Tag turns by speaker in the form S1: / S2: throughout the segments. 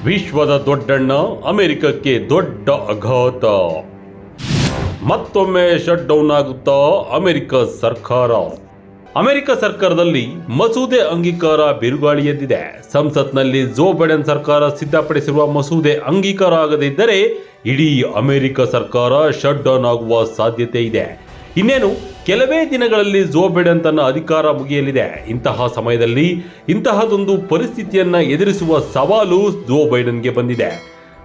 S1: ವಿಶ್ವದ ದೊಡ್ಡಣ್ಣ ಅಮೆರಿಕಕ್ಕೆ ದೊಡ್ಡ ಆಘಾತ. ಮತ್ತೊಮ್ಮೆ ಶಟ್ ಡೌನ್ ಆಗುತ್ತಾ ಅಮೆರಿಕ ಸರ್ಕಾರ. ಅಮೆರಿಕ ಸರ್ಕಾರದಲ್ಲಿ ಮಸೂದೆ ಅಂಗೀಕಾರ ಬಿರುಗಾಳಿ ಎದ್ದಿದೆ. ಸಂಸತ್ನಲ್ಲಿ ಜೋ ಬೈಡೆನ್ ಸರ್ಕಾರ ಸಿದ್ಧಪಡಿಸಿರುವ ಮಸೂದೆ ಅಂಗೀಕಾರ ಆಗದಿದ್ದರೆ ಇಡೀ ಅಮೆರಿಕ ಸರ್ಕಾರ ಶಟ್ ಡೌನ್ ಆಗುವ ಸಾಧ್ಯತೆ ಇದೆ. ಇನ್ನೇನು ಕೆಲವೇ ದಿನಗಳಲ್ಲಿ ಜೋ ಬೈಡೆನ್ ತನ್ನ ಅಧಿಕಾರ ಮುಗಿಯಲಿದೆ. ಇಂತಹ ಸಮಯದಲ್ಲಿ ಇಂತಹದೊಂದು ಪರಿಸ್ಥಿತಿಯನ್ನ ಎದುರಿಸುವ ಸವಾಲು ಜೋ ಬೈಡೆನ್ಗೆ ಬಂದಿದೆ.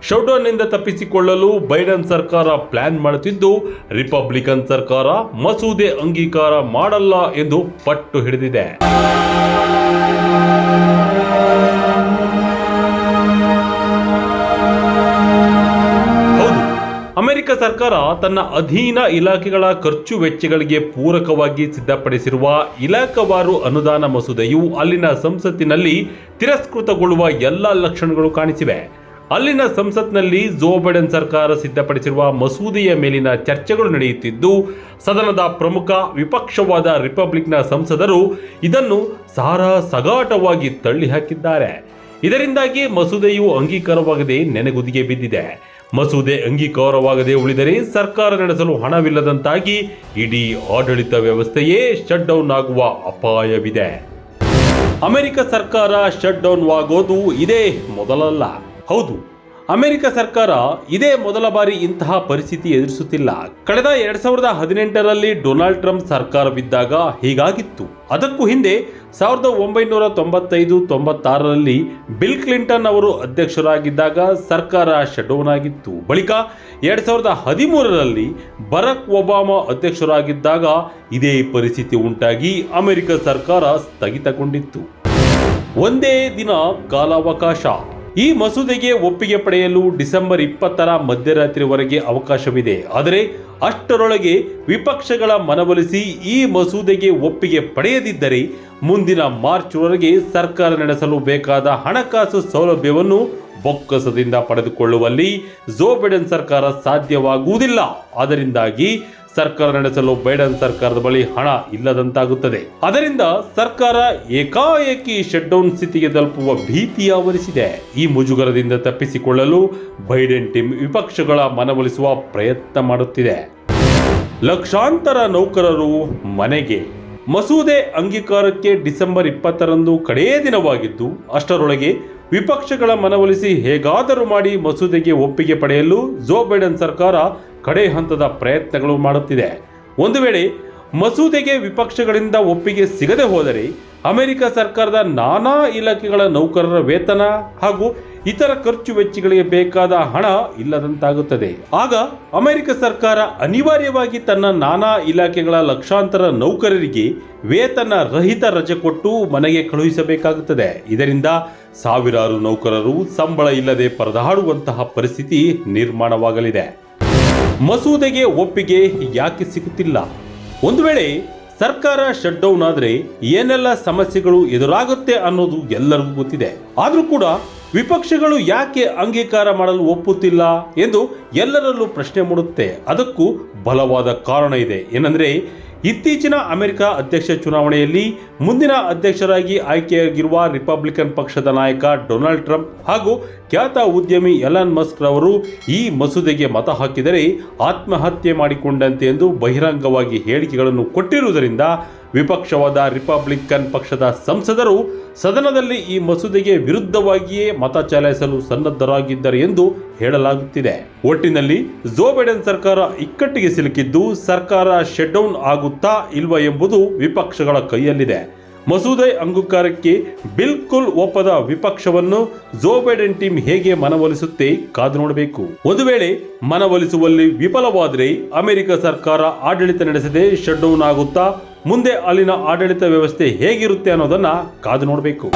S1: ಶಟ್ಡೌನ್ನಿಂದ ತಪ್ಪಿಸಿಕೊಳ್ಳಲು ಬೈಡೆನ್ ಸರ್ಕಾರ ಪ್ಲಾನ್ ಮಾಡುತ್ತಿದ್ದು, ರಿಪಬ್ಲಿಕನ್ ಸರ್ಕಾರ ಮಸೂದೆ ಅಂಗೀಕಾರ ಮಾಡಲ್ಲ ಎಂದು ಪಟ್ಟು ಹಿಡಿದಿದೆ. ಅಮೆರಿಕ ಸರ್ಕಾರ ತನ್ನ ಅಧೀನ ಇಲಾಖೆಗಳ ಖರ್ಚು ವೆಚ್ಚಗಳಿಗೆ ಪೂರಕವಾಗಿ ಸಿದ್ಧಪಡಿಸಿರುವ ಇಲಾಖಾವಾರು ಅನುದಾನ ಮಸೂದೆಯು ಅಲ್ಲಿನ ಸಂಸತ್ತಿನಲ್ಲಿ ತಿರಸ್ಕೃತಗೊಳ್ಳುವ ಎಲ್ಲ ಲಕ್ಷಣಗಳು ಕಾಣಿಸಿವೆ. ಅಲ್ಲಿನ ಸಂಸತ್ನಲ್ಲಿ ಜೋ ಬೈಡೆನ್ ಸರ್ಕಾರ ಸಿದ್ಧಪಡಿಸಿರುವ ಮಸೂದೆಯ ಮೇಲಿನ ಚರ್ಚೆಗಳು ನಡೆಯುತ್ತಿದ್ದು, ಸದನದ ಪ್ರಮುಖ ವಿಪಕ್ಷವಾದ ರಿಪಬ್ಲಿಕ್ನ ಸಂಸದರು ಇದನ್ನು ಸಗಾಟವಾಗಿ ತಳ್ಳಿ ಹಾಕಿದ್ದಾರೆ. ಇದರಿಂದಾಗಿ ಮಸೂದೆಯು ಅಂಗೀಕಾರವಾಗದೆ ನೆನೆಗುದಿಗೆ ಬಿದ್ದಿದೆ. ಮಸೂದೆ ಅಂಗೀಕಾರವಾಗದೆ ಉಳಿದರೆ ಸರ್ಕಾರ ನಡೆಸಲು ಹಣವಿಲ್ಲದಂತಾಗಿ ಇಡೀ ಆಡಳಿತ ವ್ಯವಸ್ಥೆಯೇ ಶಟ್ ಡೌನ್ ಆಗುವ ಅಪಾಯವಿದೆ. ಅಮೆರಿಕ ಸರ್ಕಾರ ಶಟ್ ಡೌನ್ ಆಗೋದು ಇದೇ ಮೊದಲಲ್ಲ. ಹೌದು, ಅಮೆರಿಕ ಸರ್ಕಾರ ಇದೇ ಮೊದಲ ಬಾರಿ ಇಂತಹ ಪರಿಸ್ಥಿತಿ ಎದುರಿಸುತ್ತಿಲ್ಲ. ಕಳೆದ 2018ರಲ್ಲಿ ಡೊನಾಲ್ಡ್ ಟ್ರಂಪ್ ಸರ್ಕಾರವಿದ್ದಾಗ ಹೀಗಾಗಿತ್ತು. ಅದಕ್ಕೂ ಹಿಂದೆ 1995-96ರಲ್ಲಿ ಬಿಲ್ ಕ್ಲಿಂಟನ್ ಅವರು ಅಧ್ಯಕ್ಷರಾಗಿದ್ದಾಗ ಸರ್ಕಾರ ಶಟ್ ಡೌನ್ ಆಗಿತ್ತು. ಬಳಿಕ 2013ರಲ್ಲಿ ಬರಾಕ್ ಒಬಾಮಾ ಅಧ್ಯಕ್ಷರಾಗಿದ್ದಾಗ ಇದೇ ಪರಿಸ್ಥಿತಿ ಉಂಟಾಗಿ ಅಮೆರಿಕ ಸರ್ಕಾರ ಸ್ಥಗಿತಗೊಂಡಿತ್ತು. ಒಂದೇ ದಿನ ಕಾಲಾವಕಾಶ. ಈ ಮಸೂದೆಗೆ ಒಪ್ಪಿಗೆ ಪಡೆಯಲು ಡಿಸೆಂಬರ್ 20ರ ಮಧ್ಯರಾತ್ರಿವರೆಗೆ ಅವಕಾಶವಿದೆ. ಆದರೆ ಅಷ್ಟರೊಳಗೆ ವಿಪಕ್ಷಗಳ ಮನವೊಲಿಸಿ ಈ ಮಸೂದೆಗೆ ಒಪ್ಪಿಗೆ ಪಡೆಯದಿದ್ದರೆ ಮುಂದಿನ ಮಾರ್ಚ್ವರೆಗೆ ಸರ್ಕಾರ ನಡೆಸಲು ಬೇಕಾದ ಹಣಕಾಸು ಸೌಲಭ್ಯವನ್ನು ಬೊಕ್ಕಸದಿಂದ ಪಡೆದುಕೊಳ್ಳುವಲ್ಲಿ ಜೋ ಬೈಡೆನ್ ಸರ್ಕಾರ ಸಾಧ್ಯವಾಗುವುದಿಲ್ಲ. ಅದರಿಂದಾಗಿ ಸರ್ಕಾರ ನಡೆಸಲು ಬೈಡೆನ್ ಸರ್ಕಾರದ ಬಳಿ ಹಣ ಇಲ್ಲದಂತಾಗುತ್ತದೆ. ಅದರಿಂದ ಸರ್ಕಾರ ಏಕಾಏಕಿ ಶಟ್ ಡೌನ್ ಸ್ಥಿತಿಗೆ ತಲುಪುವ ಭೀತಿ ಆವರಿಸಿದೆ. ಈ ಮುಜುಗರದಿಂದ ತಪ್ಪಿಸಿಕೊಳ್ಳಲು ಬೈಡೆನ್ ಟೀಮ್ ವಿಪಕ್ಷಗಳ ಮನವೊಲಿಸುವ ಪ್ರಯತ್ನ ಮಾಡುತ್ತಿದೆ. ಲಕ್ಷಾಂತರ ನೌಕರರು ಮನೆಗೆ. ಮಸೂದೆ ಅಂಗೀಕಾರಕ್ಕೆ ಡಿಸೆಂಬರ್ 20ರಂದು ಕಡೆಯ ದಿನವಾಗಿದ್ದು, ಅಷ್ಟರೊಳಗೆ ವಿಪಕ್ಷಗಳ ಮನವೊಲಿಸಿ ಹೇಗಾದರೂ ಮಾಡಿ ಮಸೂದೆಗೆ ಒಪ್ಪಿಗೆ ಪಡೆಯಲು ಜೋ ಬೈಡೆನ್ ಸರ್ಕಾರ ಕಡೆ ಹಂತದ ಪ್ರಯತ್ನಗಳು ಮಾಡುತ್ತಿದೆ. ಒಂದು ವೇಳೆ ಮಸೂದೆಗೆ ವಿಪಕ್ಷಗಳಿಂದ ಒಪ್ಪಿಗೆ ಸಿಗದೆ ಹೋದರೆ ಅಮೆರಿಕ ಸರ್ಕಾರದ ನಾನಾ ಇಲಾಖೆಗಳ ನೌಕರರ ವೇತನ ಹಾಗೂ ಇತರ ಖರ್ಚು ವೆಚ್ಚಗಳಿಗೆ ಬೇಕಾದ ಹಣ ಇಲ್ಲದಂತಾಗುತ್ತದೆ. ಆಗ ಅಮೆರಿಕ ಸರ್ಕಾರ ಅನಿವಾರ್ಯವಾಗಿ ತನ್ನ ನಾನಾ ಇಲಾಖೆಗಳ ಲಕ್ಷಾಂತರ ನೌಕರರಿಗೆ ವೇತನ ರಹಿತ ರಜೆ ಕೊಟ್ಟು ಮನೆಗೆ ಕಳುಹಿಸಬೇಕಾಗುತ್ತದೆ. ಇದರಿಂದ ಸಾವಿರಾರು ನೌಕರರು ಸಂಬಳ ಇಲ್ಲದೆ ಪರದಾಡುವಂತಹ ಪರಿಸ್ಥಿತಿ ನಿರ್ಮಾಣವಾಗಲಿದೆ. ಮಸೂದೆಗೆ ಒಪ್ಪಿಗೆ ಯಾಕೆ ಸಿಗುತ್ತಿಲ್ಲ? ಒಂದು ವೇಳೆ ಸರ್ಕಾರ ಶಟ್ ಡೌನ್ ಆದರೆ ಏನೆಲ್ಲ ಸಮಸ್ಯೆಗಳು ಎದುರಾಗುತ್ತೆ ಅನ್ನೋದು ಎಲ್ಲರಿಗೂ ಗೊತ್ತಿದೆ. ಆದರೂ ಕೂಡ ವಿಪಕ್ಷಗಳು ಯಾಕೆ ಅಂಗೀಕಾರ ಮಾಡಲು ಒಪ್ಪುತ್ತಿಲ್ಲ ಎಂದು ಎಲ್ಲರಲ್ಲೂ ಪ್ರಶ್ನೆ ಮೂಡುತ್ತೆ. ಅದಕ್ಕೂ ಬಲವಾದ ಕಾರಣ ಇದೆ. ಏನಂದ್ರೆ, ಇತ್ತೀಚಿನ ಅಮೆರಿಕ ಅಧ್ಯಕ್ಷ ಚುನಾವಣೆಯಲ್ಲಿ ಮುಂದಿನ ಅಧ್ಯಕ್ಷರಾಗಿ ಆಯ್ಕೆಯಾಗಿರುವ ರಿಪಬ್ಲಿಕನ್ ಪಕ್ಷದ ನಾಯಕ ಡೊನಾಲ್ಡ್ ಟ್ರಂಪ್ ಹಾಗೂ ಖ್ಯಾತ ಉದ್ಯಮಿ ಎಲಾನ್ ಮಸ್ಕ್ ರವರು ಈ ಮಸೂದೆಗೆ ಮತ ಹಾಕಿದರೆ ಆತ್ಮಹತ್ಯೆ ಮಾಡಿಕೊಂಡಂತೆ ಎಂದು ಬಹಿರಂಗವಾಗಿ ಹೇಳಿಕೆಗಳನ್ನು ಕೊಟ್ಟಿರುವುದರಿಂದ ವಿಪಕ್ಷವಾದ ರಿಪಬ್ಲಿಕನ್ ಪಕ್ಷದ ಸಂಸದರು ಸದನದಲ್ಲಿ ಈ ಮಸೂದೆಗೆ ವಿರುದ್ಧವಾಗಿಯೇ ಮತ ಚಲಾಯಿಸಲು ಸನ್ನದ್ಧರಾಗಿದ್ದಾರೆ ಎಂದು ಹೇಳಲಾಗುತ್ತಿದೆ. ಒಟ್ಟಿನಲ್ಲಿ ಜೋ ಬೈಡೆನ್ ಸರ್ಕಾರ ಇಕ್ಕಟ್ಟಿಗೆ ಸಿಲುಕಿದ್ದು, ಸರ್ಕಾರ ಶಟ್ ಡೌನ್ ಆಗುತ್ತಾ ಇಲ್ವಾ ಎಂಬುದು ವಿಪಕ್ಷಗಳ ಕೈಯಲ್ಲಿದೆ. ಮಸೂದೆ ಅಂಗೀಕಾರಕ್ಕೆ ಬಿಲ್ಕುಲ್ ಒಪ್ಪದ ವಿಪಕ್ಷವನ್ನು ಜೋ ಬೈಡೆನ್ ಟೀಮ್ ಹೇಗೆ ಮನವೊಲಿಸುತ್ತೆ ಕಾದು ನೋಡಬೇಕು. ಒಂದು ವೇಳೆ ಮನವೊಲಿಸುವಲ್ಲಿ ವಿಫಲವಾದರೆ ಅಮೆರಿಕ ಸರ್ಕಾರ ಆಡಳಿತ ನಡೆಸದೆ ಶಟ್ ಡೌನ್ ಆಗುತ್ತಾ ಮುಂದೆ ಅಲ್ಲಿನ ಆಡಳಿತ ವ್ಯವಸ್ಥೆ ಹೇಗಿರುತ್ತೆ ಅನ್ನೋದನ್ನ ಕಾದು ನೋಡಬೇಕು.